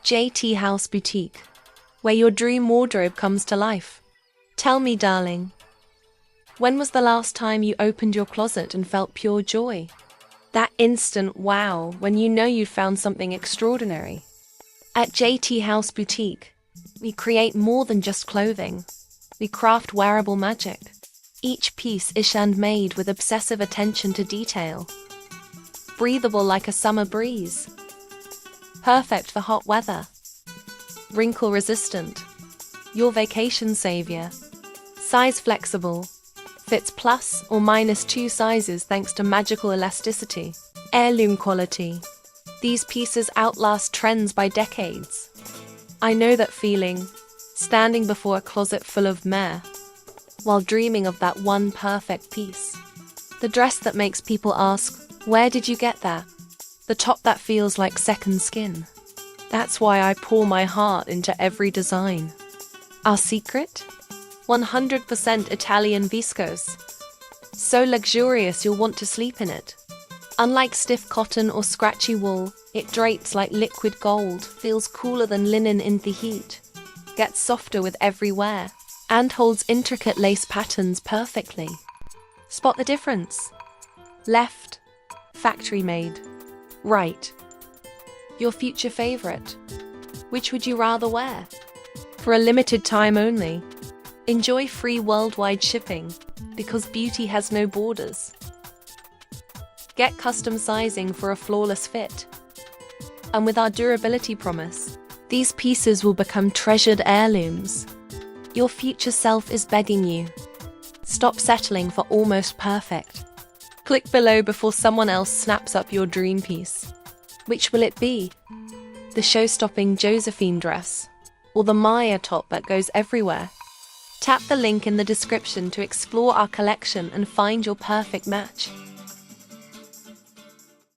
JThouse Boutique, where your dream wardrobe comes to life. Tell me, darling, when was the last time you opened your closet and felt pure joy? That instant wow when you know you've found something extraordinary. At JThouse Boutique, we create more than just clothing. We craft wearable magic. Each piece is handmade with obsessive attention to detail. Breathable like a summer breeze. Perfect for hot weather. Wrinkle resistant. Your vacation savior. Size flexible. Fits plus or minus 2 sizes thanks to magical elasticity. Heirloom quality. These pieces outlast trends by decades. I know that feeling, standing before a closet full of meh, while dreaming of that one perfect piece. The dress that makes people ask, where did you get that? The top that feels like second skin. That's why I pour my heart into every design. Our secret? 100% Italian viscose. So luxurious you'll want to sleep in it. Unlike stiff cotton or scratchy wool, it drapes like liquid gold, feels cooler than linen in the heat, gets softer with every wear, and holds intricate lace patterns perfectly. Spot the difference? Left, factory made. Right, your future favorite. Which would you rather wear? For a limited time only, enjoy free worldwide shipping, because beauty has no borders. Get custom sizing for a flawless fit. And with our durability promise, these pieces will become treasured heirlooms. Your future self is begging you. Stop settling for almost perfect. Click below before someone else snaps up your dream piece. Which will it be? The show-stopping Josephine dress, or the Maya top that goes everywhere? Tap the link in the description to explore our collection and find your perfect match.